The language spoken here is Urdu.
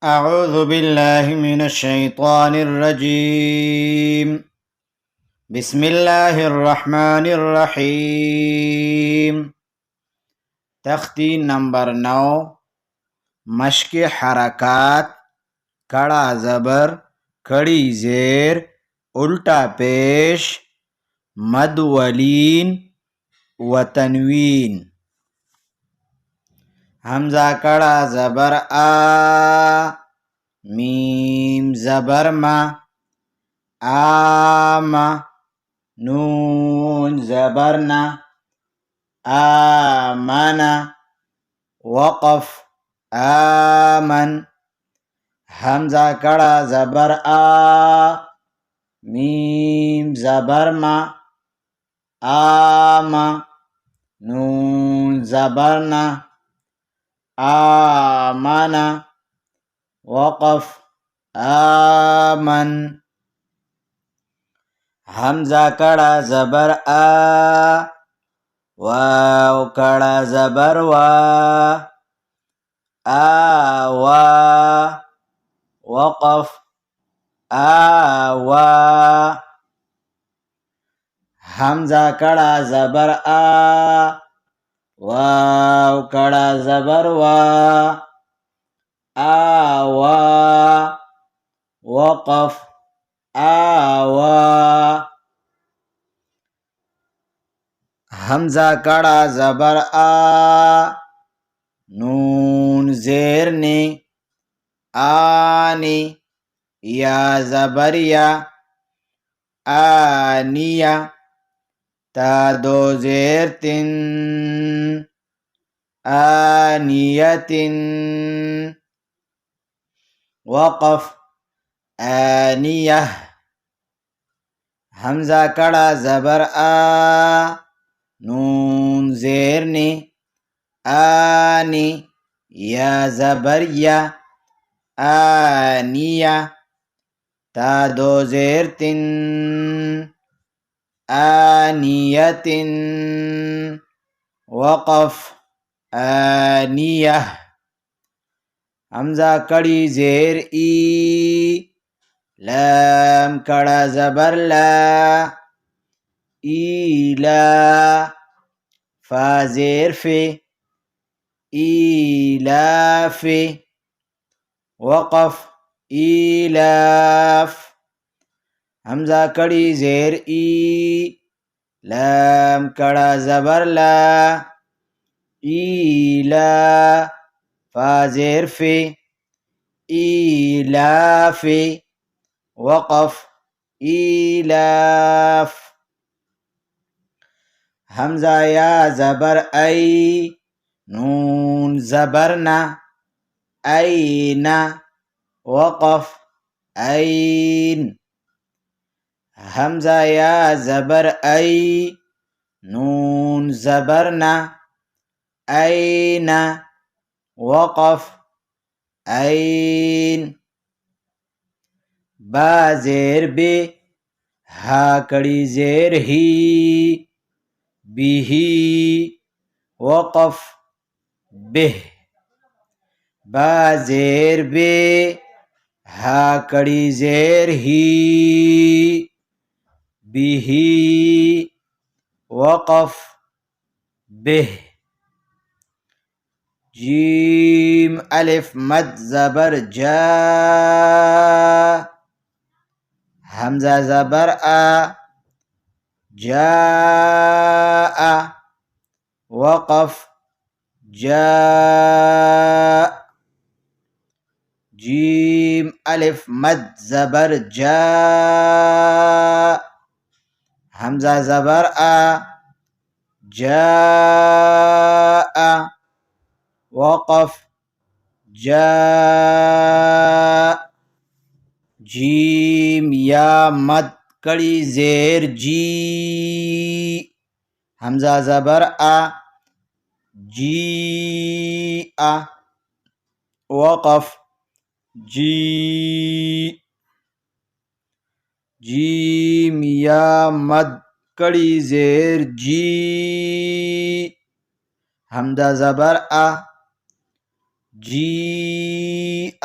أعوذ بالله من الشيطان الرجيم. بسم الله الرحمن الرحيم. تختی نمبر 9 مشق حرکات کڑا زبر کڑی زیر الٹا پیش مد ولین و تنوین. حمزہ کڑا زبر آ، میم زبر ما، آما، نون زبرنا، آمنا، وقف آمن. حمزہ کڑا زبر آ، میم زبر ما، آما، نون زبرنا، آمنا، وقف آمن. حمزہ کڑا زبر آ، واو کڑا زبر وا، آوا، وقف آوا. حمزہ کڑا زبر آ، واو کڑا زبر وا، آوا، وقف آوا. حمزہ کڑا زبر آ، نون زیر نی، آنی، یا زبر یا، آنیا، تا دو زیر تن، آنیتن، وقف آنیہ. حمزہ کڑا زبر آ، نون زیر نی، آنی، یا زبر یا، آنیہ، تا دو زیر تن، آنیتن، وقف آنیہ. حمزہ کڑی زیر ای، لام کڑا زبر لا، ایلا، فا زیر فی، ایلاف، وقف ایلاف. حمزہ کڑی زیر ای، لام کڑا زبر لا، ایلا، فا زیر فی، ایلاف، وقف ایلاف. حمزہ یا زبر ای، نون زبرنا، اینا، وقف این. حمزہ یا زبر ای، نون زبرنا، اینا، وقف این. با زیر بی، ہا کڑی زیر ہی، بیہی، وقف به. با زیر بی، ہا کڑی زیر ہی، بیہی، وقف به. جیم الف مد زبر جا، حمزہ زبر آ، جاء، وقف جاء. جیم الف مد زبر جا، حمزہ زبر آ، جاء، وقف جاء. جیم یا مد کڑی زیر جی، حمزہ زبر آ، جی آ، وقف جی. جیم یا مد کڑی زیر جی، حمزہ زبر آ، جی آ،